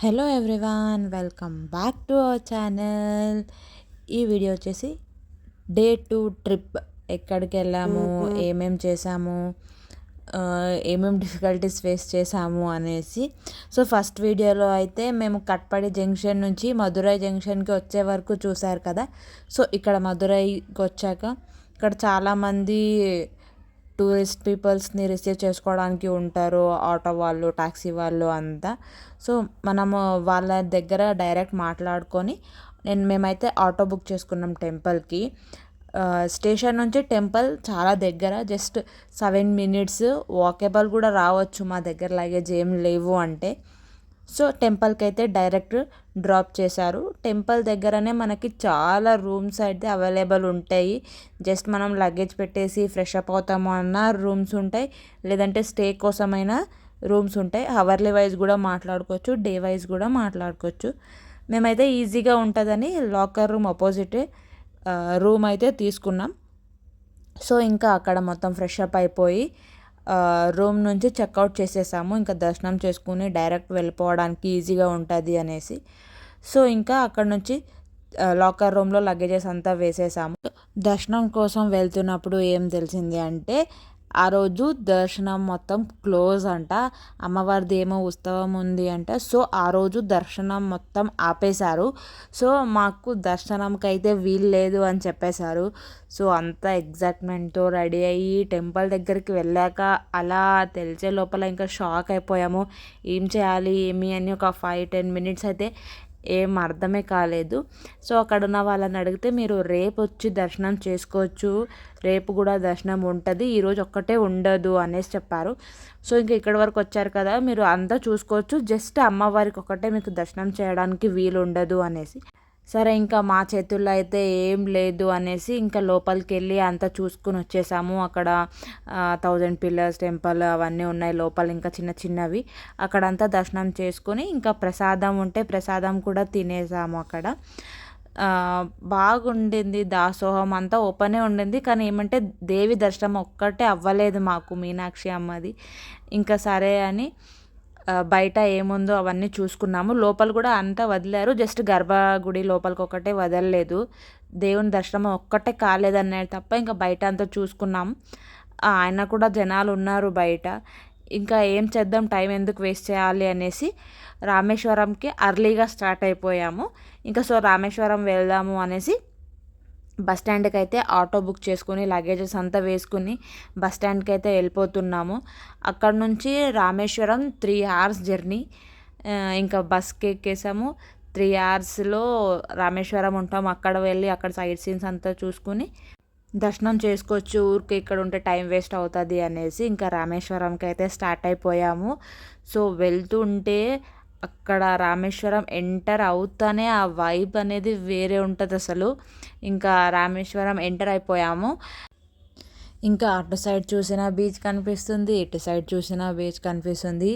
Hello everyone, welcome back to our channel. ఈ video వచ్చేసి day 2 trip. ఎక్కడికి వెళ్ళాము, ఏమేం చేసాము, ఏమేం డిఫికల్టీస్ ఫేస్ చేసాము అనేసి. సో ఫస్ట్ వీడియోలో అయితే మేము కట్పాడి జంక్షన్ నుంచి మదురై జంక్షన్కి వచ్చే వరకు చూసారు కదా. సో ఇక్కడ మదురైకి వచ్చాక ఇక్కడ చాలామంది టూరిస్ట్ పీపుల్స్ని రిసీవ్ చేసుకోవడానికి ఉంటారు, ఆటో వాళ్ళు, టాక్సీ వాళ్ళు అంతా. సో మనము వాళ్ళ దగ్గర డైరెక్ట్ మాట్లాడుకొని మేమైతే ఆటో బుక్ చేసుకున్నాం టెంపుల్కి. స్టేషన్ నుంచి టెంపుల్ చాలా దగ్గర, జస్ట్ 7 minutes వాకేబుల్ కూడా రావచ్చు మా దగ్గర లగేజ్ ఏం లేవు అంటే. సో టెంపుల్కి అయితే డైరెక్ట్ డ్రాప్ చేశారు. టెంపుల్ దగ్గరనే మనకి చాలా రూమ్స్ అయితే అవైలబుల్ ఉంటాయి. జస్ట్ మనం లగేజ్ పెట్టేసి ఫ్రెష్ అప్ అవుతాము అన్న రూమ్స్ ఉంటాయి, లేదంటే స్టే కోసమైనా రూమ్స్ ఉంటాయి. అవర్లీ వైజ్ కూడా మాట్లాడుకోవచ్చు, డే వైజ్ కూడా మాట్లాడుకోవచ్చు. మేమైతే ఈజీగా ఉంటుందని లాకర్ రూమ్ అపోజిటే రూమ్ అయితే తీసుకున్నాం. సో ఇంకా అక్కడ మొత్తం ఫ్రెష్ అప్ అయిపోయి రూమ్ నుంచి చెక్అవుట్ చేసేసాము. ఇంకా దర్శనం చేసుకుని డైరెక్ట్ వెళ్ళిపోవడానికి ఈజీగా ఉంటుంది అనేసి. సో ఇంకా అక్కడ నుంచి లాకర్ రూమ్లో లగేజెస్ అంతా వేసేసాము. దర్శనం కోసం వెళ్తున్నప్పుడు ఏం తెలిసింది అంటే, ఆ రోజు దర్శనం మొత్తం క్లోజ్ అంట. అమ్మవారిది ఏమో ఉత్సవం ఉంది అంట. సో ఆ రోజు దర్శనం మొత్తం ఆపేశారు. సో మాకు దర్శనంకి అయితే వీలు లేదు అని చెప్పేశారు. సో అంతా ఎగ్జైట్మెంట్తో రెడీ అయ్యి టెంపుల్ దగ్గరికి వెళ్ళాక అలా తెలిసే లోపల ఇంకా షాక్ అయిపోయాము. ఏం చేయాలి ఏమి అని ఒక 5-10 minutes అయితే ఏం అర్థమే కాలేదు. సో అక్కడ ఉన్న వాళ్ళని అడిగితే, మీరు రేపు వచ్చి దర్శనం చేసుకోవచ్చు, రేపు కూడా దర్శనం ఉంటుంది, ఈరోజు ఒక్కటే ఉండదు అనేసి చెప్పారు. సో ఇంకా ఇక్కడి వరకు వచ్చారు కదా, మీరు అంతా చూసుకోవచ్చు, జస్ట్ అమ్మవారికి ఒక్కటే మీకు దర్శనం చేయడానికి వీలు ఉండదు అనేసి. సరే ఇంకా మా చేతుల్లో అయితే ఏం లేదు అనేసి ఇంకా లోపలికి వెళ్ళి అంతా చూసుకుని వచ్చేసాము. అక్కడ 1000 Pillars టెంపుల్ అవన్నీ ఉన్నాయి లోపల, ఇంకా చిన్న చిన్నవి. అక్కడంతా దర్శనం చేసుకొని ఇంకా ప్రసాదం ఉంటే ప్రసాదం కూడా తినేసాము అక్కడ. బాగుండింది, దాసోహం అంతా ఓపెనే ఉండింది. కానీ ఏమంటే దేవి దర్శనం ఒక్కటే అవ్వలేదు మాకు, మీనాక్షి అమ్మది. ఇంకా సరే అని బయట ఏముందో అవన్నీ చూసుకున్నాము. లోపల కూడా అంతా వదిలారు, జస్ట్ గర్భగుడి లోపలికి ఒకటే వదలలేదు. దేవుని దర్శనం ఒక్కటే కాలేదన్నారు తప్ప ఇంకా బయట అంతా చూసుకున్నాము. ఆయన కూడా జనాలు ఉన్నారు బయట. ఇంకా ఏం చేద్దాం, టైం ఎందుకు వేస్ట్ చేయాలి అనేసి రామేశ్వరంకి అర్లీగా స్టార్ట్ అయిపోయాము. ఇంకా సో రామేశ్వరం వెళ్దాము అనేసి బస్ స్టాండ్కి అయితే ఆటో బుక్ చేసుకుని లగేజెస్ అంతా వేసుకుని బస్ స్టాండ్కి అయితే వెళ్ళిపోతున్నాము. అక్కడ నుంచి రామేశ్వరం 3 hours జర్నీ. ఇంకా బస్కి ఎక్కేసాము. 3 hours రామేశ్వరం ఉంటాం. అక్కడ వెళ్ళి అక్కడ సైట్ సీన్స్ అంతా చూసుకుని దర్శనం చేసుకోవచ్చు, ఊరికి ఇక్కడ ఉంటే టైం వేస్ట్ అవుతుంది అనేసి ఇంకా రామేశ్వరంకి అయితే స్టార్ట్ అయిపోయాము. సో వెళ్తుంటే అక్కడ రామేశ్వరం ఎంటర్ అవుతానే ఆ వైబ్ అనేది వేరే ఉంటుంది అసలు. ఇంకా రామేశ్వరం ఎంటర్ అయిపోయాము. ఇంకా అటు సైడ్ చూసిన బీచ్ కనిపిస్తుంది, ఇటు సైడ్ చూసిన బీచ్ కనిపిస్తుంది.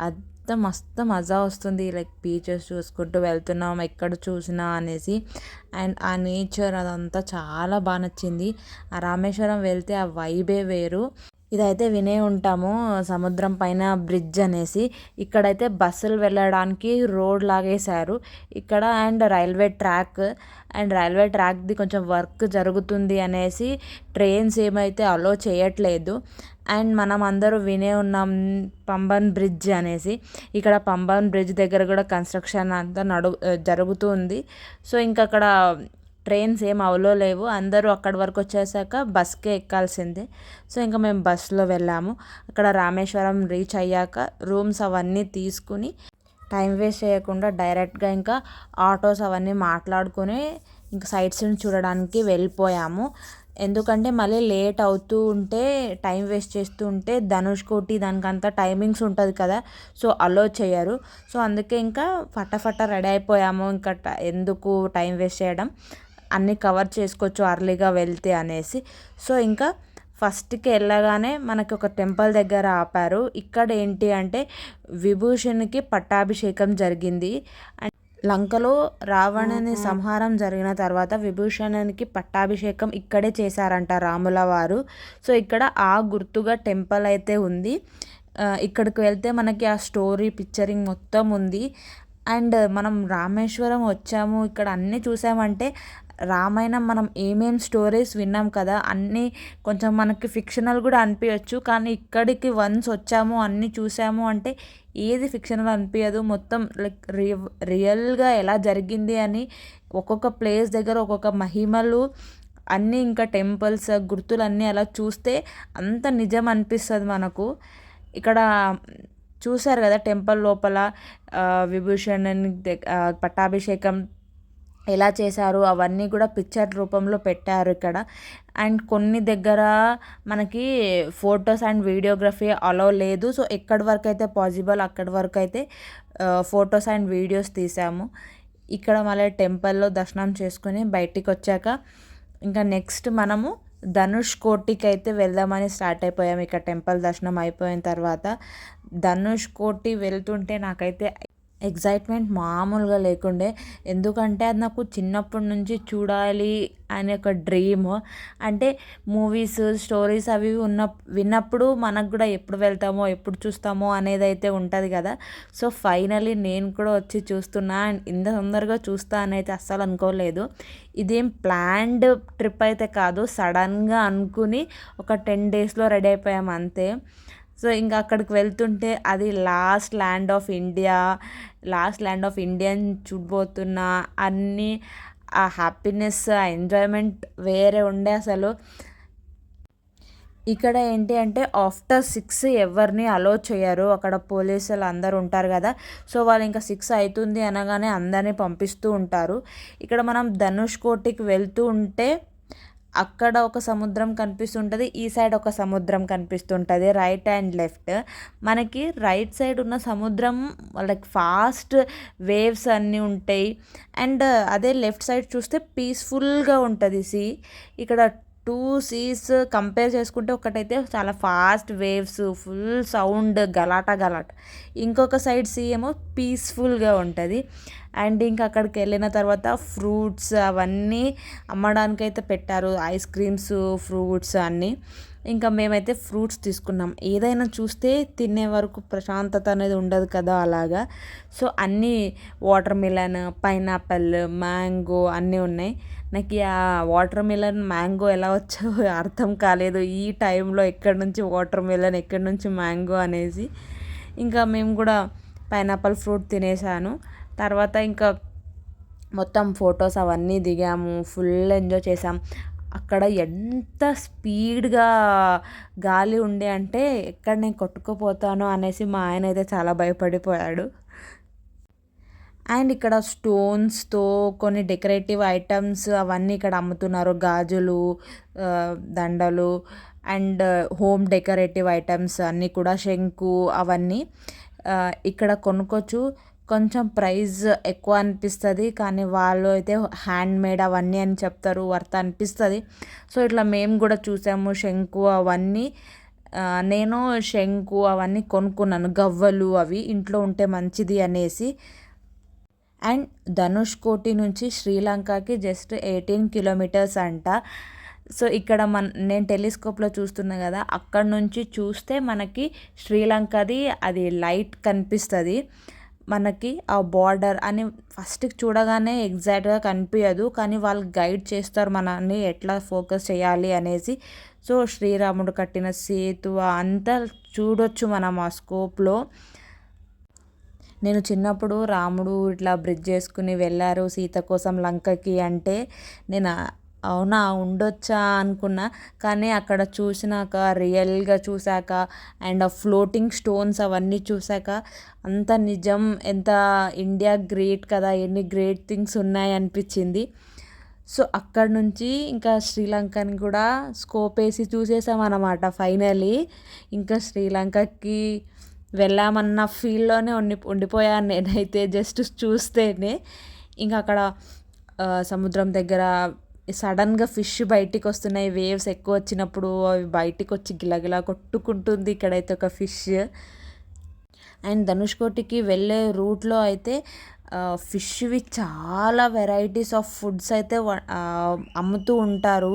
అంత మస్తు మజా వస్తుంది, లైక్ బీచెస్ చూసుకుంటూ వెళ్తున్నాం ఎక్కడ చూసినా అనేసి. అండ్ ఆ నేచర్ అదంతా చాలా బాగా నచ్చింది. ఆ రామేశ్వరం వెళ్తే ఆ వైబే వేరు. ఇదైతే వినే ఉంటాము, సముద్రం పైన బ్రిడ్జ్ అనేసి. ఇక్కడైతే బస్సులు వెళ్ళడానికి రోడ్ లాగేశారు ఇక్కడ. అండ్ రైల్వే ట్రాక్ది కొంచెం వర్క్ జరుగుతుంది అనేసి ట్రైన్స్ ఏమైతే అలో చేయట్లేదు. అండ్ మనం అందరూ వినే ఉన్నాం పంబన్ బ్రిడ్జ్ అనేసి. ఇక్కడ పంబన్ బ్రిడ్జ్ దగ్గర కూడా కన్స్ట్రక్షన్ అంతా జరుగుతుంది. సో ఇంకా అక్కడ ట్రైన్స్ ఏం అవలో లేవు, అందరూ అక్కడి వరకు వచ్చేసాక బస్కే ఎక్కాల్సిందే. సో ఇంకా మేము బస్సులో వెళ్ళాము. అక్కడ రామేశ్వరం రీచ్ అయ్యాక రూమ్స్ అవన్నీ తీసుకుని టైం వేస్ట్ చేయకుండా డైరెక్ట్గా ఇంకా ఆటోస్ అవన్నీ మాట్లాడుకొని ఇంకా సైట్స్ని చూడడానికి వెళ్ళిపోయాము. ఎందుకంటే మళ్ళీ లేట్ అవుతూ ఉంటే, టైం వేస్ట్ చేస్తూ ఉంటే ధనుష్కోటి దానికంతా టైమింగ్స్ ఉంటుంది కదా, సో అలో చేయరు. సో అందుకే ఇంకా ఫటాఫట రెడీ అయిపోయాము. ఇంకా ఎందుకు టైం వేస్ట్ చేయడం, అన్నీ కవర్ చేసుకోవచ్చు అర్లీగా వెళ్తే అనేసి. సో ఇంకా ఫస్ట్కి వెళ్ళగానే మనకి ఒక టెంపుల్ దగ్గర ఆపారు. ఇక్కడ ఏంటి అంటే విభూషణ్కి పట్టాభిషేకం జరిగింది. లంకలో రావణుని సంహారం జరిగిన తర్వాత విభూషణునికి పట్టాభిషేకం ఇక్కడే చేశారంట రాముల వారు. సో ఇక్కడ ఆ గుర్తుగా టెంపుల్ అయితే ఉంది. ఇక్కడికి వెళ్తే మనకి ఆ స్టోరీ పిక్చరింగ్ మొత్తం ఉంది. అండ్ మనం రామేశ్వరం వచ్చాము, ఇక్కడ అన్నీ చూసామంటే రామాయణం మనం ఏమేం స్టోరీస్ విన్నాం కదా, అన్నీ కొంచెం మనకి ఫిక్షనల్ కూడా అనిపించచ్చు. కానీ ఇక్కడికి వన్స్ వచ్చాము అన్నీ చూసాము అంటే ఏది ఫిక్షనల్ అనిపించదు. మొత్తం లైక్ రియల్గా ఎలా జరిగింది అని ఒక్కొక్క ప్లేస్ దగ్గర ఒక్కొక్క మహిమలు అన్నీ, ఇంకా టెంపుల్స్ గుర్తులు అన్నీ అలా చూస్తే అంత నిజం అనిపిస్తుంది మనకు. ఇక్కడ చూశారు కదా టెంపుల్ లోపల విభూషణ్ పట్టాభిషేకం ఎలా చేశారు అవన్నీ కూడా పిక్చర్ రూపంలో పెట్టారు ఇక్కడ. అండ్ కొన్ని దగ్గర మనకి ఫొటోస్ అండ్ వీడియోగ్రఫీ అలో లేదు. సో ఎక్కడి వరకు అయితే పాసిబుల్ అక్కడి వరకు అయితే ఫొటోస్ అండ్ వీడియోస్ తీసాము. ఇక్కడ మళ్ళీ టెంపుల్లో దర్శనం చేసుకుని బయటికి వచ్చాక ఇంకా నెక్స్ట్ మనము ధనుష్ కోటికి అయితే వెళ్దామని స్టార్ట్ అయిపోయాము. ఇక్కడ టెంపుల్ దర్శనం అయిపోయిన తర్వాత ధనుష్ కోటి వెళ్తుంటే నాకైతే ఎగ్జైట్మెంట్ మామూలుగా లేకుండే. ఎందుకంటే అది నాకు చిన్నప్పటి నుంచి చూడాలి అనే ఒక డ్రీమ్. అంటే మూవీస్ స్టోరీస్ అవి విన్నప్పుడు మనకు కూడా ఎప్పుడు వెళ్తామో ఎప్పుడు చూస్తామో అనేది అయితే ఉంటుంది కదా. సో ఫైనలీ నేను కూడా వచ్చి చూస్తున్నా. అండ్ ఇంత తొందరగా చూస్తా అని అయితే అస్సలు అనుకోలేదు. ఇదేం ప్లాన్డ్ ట్రిప్ అయితే కాదు, సడన్గా అనుకుని ఒక 10 డేస్లో రెడీ అయిపోయాము అంతే. సో ఇంకా అక్కడికి వెళ్తుంటే అది లాస్ట్ ల్యాండ్ ఆఫ్ ఇండియన్ చూడబోతున్నా. అన్నీ ఆ హ్యాపీనెస్ ఆ ఎంజాయ్మెంట్ వేరే ఉండే అసలు. ఇక్కడ ఏంటి అంటే ఆఫ్టర్ 6 ఎవరిని అలో చేయరు. అక్కడ పోలీసులు అందరు ఉంటారు కదా. సో వాళ్ళు ఇంకా 6 అవుతుంది అనగానే అందరినీ పంపిస్తూ ఉంటారు. ఇక్కడ మనం ధనుష్ కోటికి వెళ్తూ ఉంటే అక్కడ ఒక సముద్రం కనిపిస్తుంటుంది, ఈ సైడ్ ఒక సముద్రం కనిపిస్తుంటుంది, రైట్ అండ్ లెఫ్ట్. మనకి రైట్ సైడ్ ఉన్న సముద్రం లైక్ ఫాస్ట్ వేవ్స్ అన్నీ ఉంటాయి. అండ్ అదే లెఫ్ట్ సైడ్ చూస్తే పీస్ఫుల్గా ఉంటుంది సీ. ఇక్కడ 2 సీస్ కంపేర్ చేసుకుంటే ఒకటైతే చాలా ఫాస్ట్ వేవ్స్, ఫుల్ సౌండ్, గలాట. ఇంకొక సైడ్ సీ ఏమో పీస్ఫుల్గా ఉంటుంది. అండ్ ఇంకా అక్కడికి వెళ్ళిన తర్వాత ఫ్రూట్స్ అవన్నీ అమ్మడానికైతే పెట్టారు, ఐస్ క్రీమ్స్, ఫ్రూట్స్ అన్నీ. ఇంకా మేమైతే ఫ్రూట్స్ తీసుకున్నాం. ఏదైనా చూస్తే తినే వరకు ప్రశాంతత అనేది ఉండదు కదా అలాగా. సో అన్నీ వాటర్ మిలన్, పైనాపిల్, మ్యాంగో అన్నీ ఉన్నాయి. నాకు ఆ వాటర్ మిలన్, మ్యాంగో ఎలా వచ్చో అర్థం కాలేదు ఈ టైంలో. ఎక్కడి నుంచి వాటర్ మిలన్, ఎక్కడి నుంచి మ్యాంగో అనేసి. ఇంకా మేము కూడా పైనాపిల్ ఫ్రూట్ తినేసాను. తర్వాత ఇంకా మొత్తం ఫొటోస్ అవన్నీ దిగాము, ఫుల్ ఎంజాయ్ చేసాం. అక్కడ ఎంత స్పీడ్గా గాలి ఉండే అంటే ఎక్కడ నేను కొట్టుకుపోతానో అనేసి మా ఆయన అయితే చాలా భయపడిపోయాడు. అండ్ ఇక్కడ స్టోన్స్తో కొన్ని డెకరేటివ్ ఐటమ్స్ అవన్నీ ఇక్కడ అమ్ముతున్నారు. గాజులు, దండలు అండ్ హోమ్ డెకరేటివ్ ఐటమ్స్ అన్నీ కూడా, శంకు అవన్నీ ఇక్కడ కొనుక్కోవచ్చు. కొంచెం ప్రైస్ ఎక్కువ అనిపిస్తుంది, కానీ వాళ్ళు అయితే హ్యాండ్ మేడ్ అవన్నీ అని చెప్తారు, వర్త్ అనిపిస్తుంది. సో ఇట్లా మేము కూడా చూసాము శంకు అవన్నీ. నేను శంకు అవన్నీ కొనుక్కున్నాను, గవ్వలు అవి ఇంట్లో ఉంటే మంచిది అనేసి. అండ్ ధనుష్ కోటి నుంచి శ్రీలంకకి జస్ట్ 18 కిలోమీటర్స్ అంట. సో ఇక్కడ నేను టెలిస్కోప్లో చూస్తున్నా కదా, అక్కడ నుంచి చూస్తే మనకి శ్రీలంకది అది లైట్ కనిపిస్తుంది మనకి. ఆ బార్డర్ అని ఫస్ట్ చూడగానే ఎగ్జాక్ట్గా కనిపించదు, కానీ వాళ్ళు గైడ్ చేస్తారు మనల్ని ఎట్లా ఫోకస్ చేయాలి అనేసి. సో శ్రీరాముడు కట్టిన సేతు అంతా చూడొచ్చు మనం ఆ స్కోప్లో. నేను చిన్నప్పుడు రాముడు ఇట్లా బ్రిడ్జ్ చేసుకుని వెళ్ళారు సీత కోసం లంకకి అంటే నేను అవునా ఉండొచ్చా అనుకున్నా. కానీ అక్కడ చూసినాక, రియల్గా చూశాక అండ్ ఆ ఫ్లోటింగ్ స్టోన్స్ అవన్నీ చూశాక అంత నిజం, ఎంత ఇండియా గ్రేట్ కదా, ఎన్ని గ్రేట్ థింగ్స్ ఉన్నాయి అనిపించింది. సో అక్కడ నుంచి ఇంకా శ్రీలంకని కూడా స్కోప్ వేసి చూసేసామన్నమాట ఫైనలీ. ఇంకా శ్రీలంకకి వెళ్ళామన్న ఫీల్లోనే ఉండిపోయాను నేనైతే జస్ట్ చూస్తేనే. ఇంకా అక్కడ సముద్రం దగ్గర సడన్గా ఫిష్ బయటికి వస్తున్నాయి, వేవ్స్ ఎక్కువ వచ్చినప్పుడు అవి బయటికి వచ్చి గిలగిలా కొట్టుకుంటుంది ఇక్కడైతే ఒక ఫిష్. అండ్ ధనుష్కోటికి వెళ్ళే రూట్లో అయితే ఫిష్వి చాలా వెరైటీస్ ఆఫ్ ఫుడ్స్ అయితే అమ్ముతూ ఉంటారు.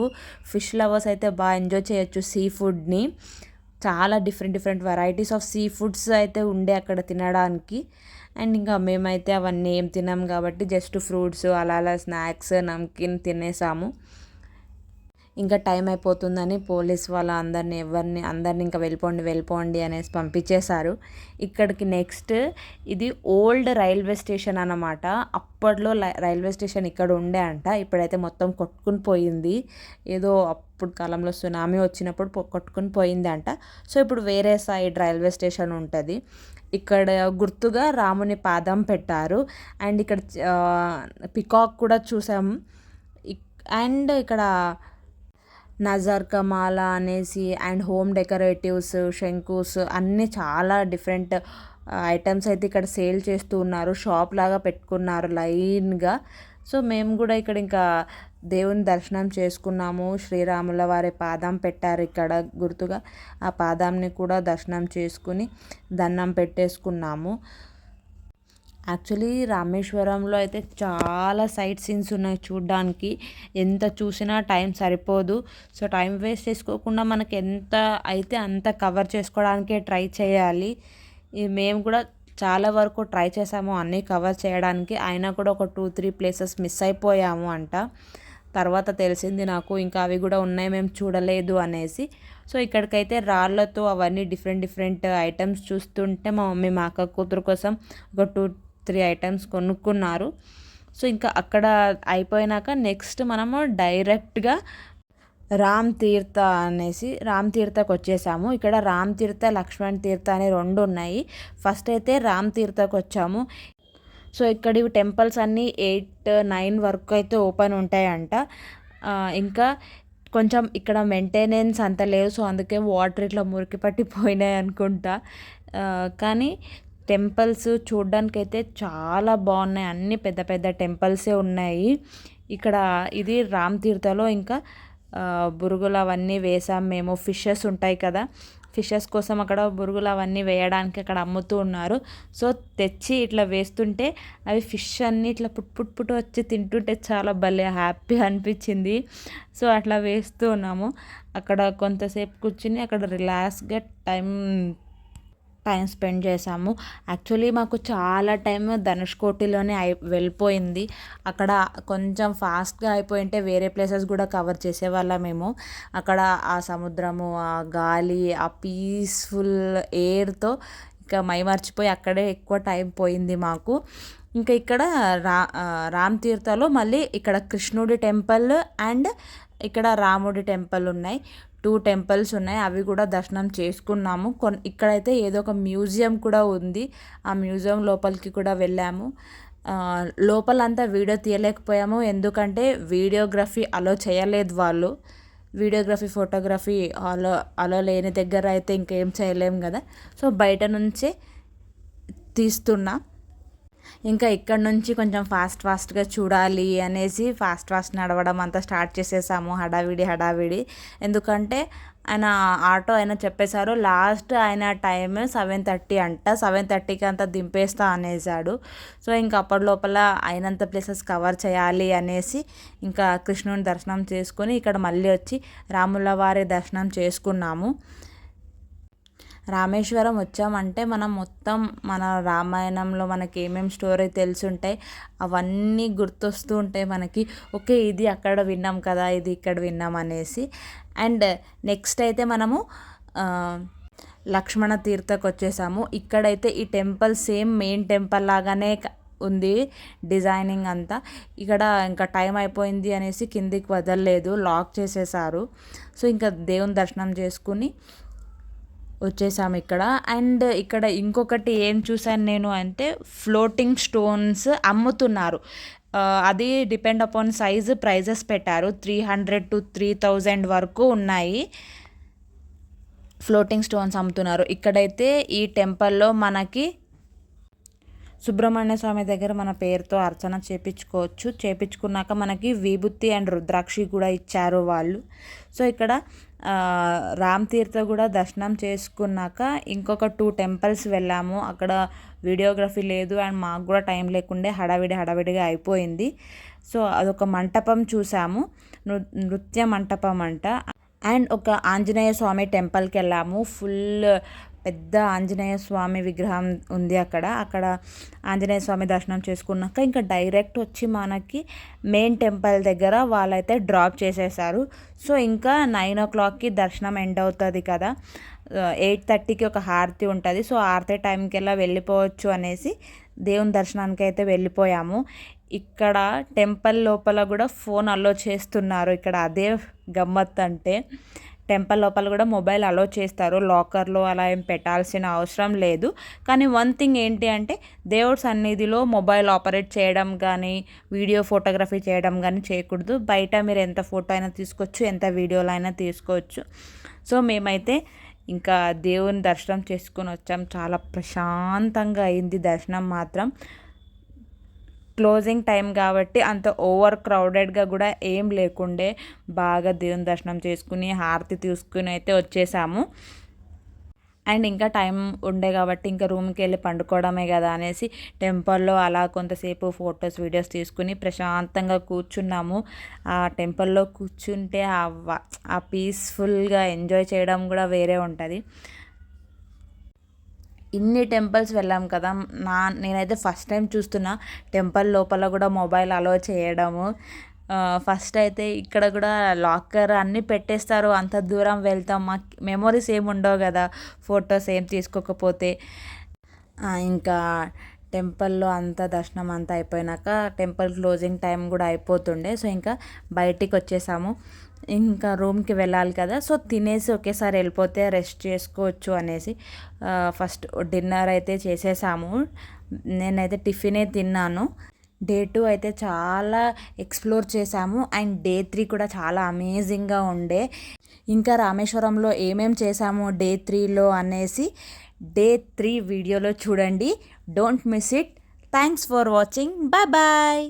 ఫిష్ లవర్స్ అయితే బాగా ఎంజాయ్ చేయొచ్చు సీ ఫుడ్ని. చాలా different varieties of sea foods అయితే ఉండే అక్కడ తినడానికి. అండ్ ఇంకా మేమైతే అవన్నీ ఏం తినాం కాబట్టి జస్ట్ ఫ్రూట్స్ అలా అలా స్నాక్స్ నమ్కిన్ తినేసాము. ఇంకా టైం అయిపోతుందని పోలీస్ వాళ్ళ అందరినీ ఇంకా వెళ్ళిపోండి అనేసి పంపించేశారు. ఇక్కడికి నెక్స్ట్ ఇది ఓల్డ్ రైల్వే స్టేషన్ అన్నమాట. అప్పట్లో రైల్వే స్టేషన్ ఇక్కడ ఉండే అంట. ఇప్పుడైతే మొత్తం కొట్టుకుని పోయింది. ఏదో అప్పుడు కాలంలో సునామీ వచ్చినప్పుడు కొట్టుకుని పోయింది అంట. సో ఇప్పుడు వేరే సైడ్ రైల్వే స్టేషన్ ఉంటుంది. ఇక్కడ గుర్తుగా రాముని పాదం పెట్టారు. అండ్ ఇక్కడ పికాక్ కూడా చూసాము. అండ్ ఇక్కడ నజర్ కమాల అనేసి అండ్ హోమ్ డెకరేటివ్స్ శంకుస్ అన్నీ చాలా డిఫరెంట్ ఐటమ్స్ అయితే ఇక్కడ సేల్ చేస్తూ ఉన్నారు. షాప్ లాగా పెట్టుకున్నారు లైన్గా. సో మేము కూడా ఇక్కడ ఇంకా దేవుని దర్శనం చేసుకున్నాము. శ్రీరాముల వారి పాదం పెట్టారు ఇక్కడ గుర్తుగా. ఆ పాదంని కూడా దర్శనం చేసుకుని దండం పెట్టేసుకున్నాము. యాక్చువల్లీ రామేశ్వరంలో అయితే చాలా సైట్ సీన్స్ ఉన్నాయి చూడ్డానికి. ఎంత చూసినా టైం సరిపోదు. సో టైం వేస్ట్ చేసుకోకుండా మనకి ఎంత అయితే అంత కవర్ చేసుకోవడానికే ట్రై చేయాలి. మేము కూడా చాలా వరకు ట్రై చేసాము అన్నీ కవర్ చేయడానికి. అయినా కూడా ఒక 2-3 ప్లేసెస్ మిస్ అయిపోయాము అంట. తర్వాత తెలిసింది నాకు ఇంకా అవి కూడా ఉన్నాయి మేము చూడలేదు అనేసి. సో ఇక్కడికైతే రాళ్ళతో అవన్నీ డిఫరెంట్ ఐటమ్స్ చూస్తుంటే మా మమ్మీ మా అక్క కూతురు కోసం ఒక 2-3 ఐటమ్స్ కొనుక్కున్నారు. సో ఇంకా అక్కడ అయిపోయినాక నెక్స్ట్ మనము డైరెక్ట్గా రామ్ తీర్థకు వచ్చేసాము. ఇక్కడ రామ్ తీర్థ లక్ష్మణ్ తీర్థ అనే 2 ఉన్నాయి. ఫస్ట్ అయితే రామ్ తీర్థకు వచ్చాము. సో ఇక్కడ ఇవి టెంపుల్స్ అన్నీ 8-9 వరకు అయితే ఓపెన్ ఉంటాయంట. ఇంకా కొంచెం ఇక్కడ మెయింటెనెన్స్ అంత లేదు. సో అందుకే వాటర్ ఇట్లా మురికి పట్టిపోయినాయి అనుకుంటా. కానీ టెంపుల్స్ చూడ్డానికైతే చాలా బాగున్నాయి. అన్నీ పెద్ద టెంపుల్సే ఉన్నాయి ఇక్కడ. ఇది రామ్ తీర్థలో ఇంకా బురుగులు అవన్నీ వేసాం మేము. ఫిషెస్ ఉంటాయి కదా, ఫిషెస్ కోసం అక్కడ బురుగులు అవన్నీ వేయడానికి అక్కడ అమ్ముతూ ఉన్నారు. సో తెచ్చి ఇట్లా వేస్తుంటే అవి ఫిష్ అన్నీ ఇట్లా పుట్టు వచ్చి తింటుంటే చాలా భలే హ్యాపీ అనిపించింది. సో అట్లా వేస్తూ ఉన్నాము. అక్కడ కొంతసేపు కూర్చుని అక్కడ రిలాక్స్గా టైం స్పెండ్ చేసాము. యాక్చువల్లీ మాకు చాలా టైం ధనుష్కోటిలోనే వెళ్ళిపోయింది. అక్కడ కొంచెం ఫాస్ట్గా అయిపోయింటే వేరే ప్లేసెస్ కూడా కవర్ చేసేవాళ్ళం మేము. అక్కడ ఆ సముద్రము, ఆ గాలి, ఆ పీస్ఫుల్ ఎయిర్తో ఇంకా మైమర్చిపోయి అక్కడే ఎక్కువ టైం పోయింది మాకు. ఇంకా ఇక్కడ రామ్ తీర్థలో మళ్ళీ ఇక్కడ కృష్ణుడి టెంపుల్ అండ్ ఇక్కడ రాముడి టెంపుల్ ఉన్నాయి. 2 టెంపుల్స్ ఉన్నాయి. అవి కూడా దర్శనం చేసుకున్నాము. ఇక్కడైతే ఏదో ఒక మ్యూజియం కూడా ఉంది. ఆ మ్యూజియం లోపలికి కూడా వెళ్ళాము. లోపలంతా వీడియో తీయలేకపోయాము, ఎందుకంటే వీడియోగ్రఫీ అలో చేయలేదు వాళ్ళు. వీడియోగ్రఫీ ఫోటోగ్రఫీ అలో లేని దగ్గర అయితే ఇంకేం చేయలేము కదా. సో బయట నుంచే తీస్తున్నా. ఇంకా ఇక్కడ నుంచి కొంచెం ఫాస్ట్గా చూడాలి అనేసి ఫాస్ట్ నడవడం అంతా స్టార్ట్ చేసేసాము. హడావిడి. ఎందుకంటే ఆటో ఆయన చెప్పేశారు లాస్ట్ ఆయన టైం 7:30 అంట. 7:30కి అంతా దింపేస్తా అనేసాడు. సో ఇంకా అప్పటి లోపల అయినంత ప్లేసెస్ కవర్ చేయాలి అనేసి ఇంకా కృష్ణుని దర్శనం చేసుకుని ఇక్కడ మళ్ళీ వచ్చి రాముల వారి దర్శనం చేసుకున్నాము. రామేశ్వరం వచ్చామంటే మనం మొత్తం మన రామాయణంలో మనకి ఏమేమి స్టోరీ తెలుసుంటాయి అవన్నీ గుర్తొస్తూ ఉంటాయి మనకి. ఓకే, ఇది అక్కడ విన్నాం కదా, ఇది ఇక్కడ విన్నాం అనేసి. అండ్ నెక్స్ట్ అయితే మనము లక్ష్మణ తీర్థకు వచ్చేసాము. ఇక్కడైతే ఈ టెంపుల్ సేమ్ మెయిన్ టెంపుల్ లాగానే ఉంది డిజైనింగ్ అంతా. ఇక్కడ ఇంకా టైం అయిపోయింది అనేసి కిందికి వదలలేదు, లాక్ చేసేసారు. సో ఇంకా దేవుని దర్శనం చేసుకుని వచ్చేసాము ఇక్కడ. అండ్ ఇక్కడ ఇంకొకటి ఏం చూసాను నేను అంటే ఫ్లోటింగ్ స్టోన్స్ అమ్ముతున్నారు. అది డిపెండ్ అపాన్ సైజు ప్రైజెస్ పెట్టారు. 300 to 3000 వరకు ఉన్నాయి. ఫ్లోటింగ్ స్టోన్స్ అమ్ముతున్నారు. ఇక్కడైతే ఈ టెంపుల్లో మనకి సుబ్రహ్మణ్య స్వామి దగ్గర మన పేరుతో అర్చన చేపించుకున్నాక మనకి విభూతి అండ్ రుద్రాక్షి కూడా ఇచ్చారు వాళ్ళు. సో ఇక్కడ రామ్ తీర్థ కూడా దర్శనం చేసుకున్నాక ఇంకొక 2 టెంపుల్స్ వెళ్ళాము. అక్కడ వీడియోగ్రఫీ లేదు అండ్ మాకు కూడా టైం లేకుండే హడావిడిగా అయిపోయింది. సో అదొక మంటపం చూసాము, నృత్య మంటపం అంట. అండ్ ఒక ఆంజనేయ స్వామి టెంపుల్కి వెళ్ళాము. ఫుల్ పెద్ద ఆంజనేయ స్వామి విగ్రహం ఉంది అక్కడ ఆంజనేయ స్వామి దర్శనం చేసుకున్నాక ఇంకా డైరెక్ట్ వచ్చి మనకి మెయిన్ టెంపుల్ దగ్గర వాళ్ళైతే డ్రాప్ చేసేసారు. సో ఇంకా 9 o'clockకి దర్శనం ఎండ్ అవుతుంది కదా, 8:30కి ఒక హారతి ఉంటుంది. సో హారతి టైంకి వెళ్ళిపోవచ్చు అనేసి దేవుని దర్శనానికి అయితే వెళ్ళిపోయాము. ఇక్కడ టెంపుల్ లోపల కూడా ఫోన్ అలో చేస్తున్నారు. ఇక్కడ అదే గమ్మత్ అంటే టెంపుల్ లోపల కూడా మొబైల్ అలో చేస్తారు, లాకర్లో అలా ఏం పెట్టాల్సిన అవసరం లేదు. కానీ వన్ థింగ్ ఏంటి అంటే దేవుడి సన్నిధిలో మొబైల్ ఆపరేట్ చేయడం కానీ వీడియో ఫోటోగ్రఫీ చేయడం కానీ చేయకూడదు. బయట మీరు ఎంత ఫోటో అయినా తీసుకోవచ్చు, ఎంత వీడియోలు అయినా తీసుకోవచ్చు. సో మేమైతే ఇంకా దేవుని దర్శనం చేసుకొని వచ్చాం. చాలా ప్రశాంతంగా అయింది దర్శనం మాత్రం. క్లోజింగ్ టైం కాబట్టి అంత ఓవర్ క్రౌడెడ్గా కూడా ఏం లేకుండే, బాగా దేవుని దర్శనం చేసుకుని హారతి తీసుకుని అయితే వచ్చేసాము. అండ్ ఇంకా టైం ఉండే కాబట్టి ఇంకా రూమ్కి వెళ్ళి పండుకోవడమే కదా అనేసి టెంపుల్లో అలా కొంతసేపు ఫొటోస్ వీడియోస్ తీసుకుని ప్రశాంతంగా కూర్చున్నాము. ఆ టెంపుల్లో కూర్చుంటే ఆ పీస్ఫుల్గా ఎంజాయ్ చేయడం కూడా వేరే ఉంటుంది. ఇన్ని టెంపుల్స్ వెళ్ళాం కదా, నేనైతే ఫస్ట్ టైం చూస్తున్నా టెంపుల్ లోపల కూడా మొబైల్ అలో చేయడము. ఫస్ట్ అయితే ఇక్కడ కూడా లాకర్ అన్నీ పెట్టేస్తారు, అంత దూరం వెళ్తాం, మాకు మెమొరీస్ ఏమి ఉండవు కదా ఫొటోస్ ఏం తీసుకోకపోతే. ఇంకా టెంపుల్లో అంతా దర్శనం అంతా అయిపోయినాక టెంపుల్ క్లోజింగ్ టైం కూడా అయిపోతుండే. సో ఇంకా బయటికి వచ్చేసాము. ఇంకా రూమ్కి వెళ్ళాలి కదా, సో తినేసి ఒకేసారి వెళ్ళిపోతే రెస్ట్ చేసుకోవచ్చు అనేసి ఫస్ట్ డిన్నర్ అయితే చేసేసాము. నేనైతే టిఫినే తిన్నాను. డే 2 అయితే చాలా ఎక్స్ప్లోర్ చేసాము అండ్ డే 3 కూడా చాలా అమేజింగ్గా ఉండే. ఇంకా రామేశ్వరంలో ఏమేం చేసాము డే 3లో అనేసి డే 3 వీడియోలో చూడండి. Don't miss it. Thanks for watching. Bye bye.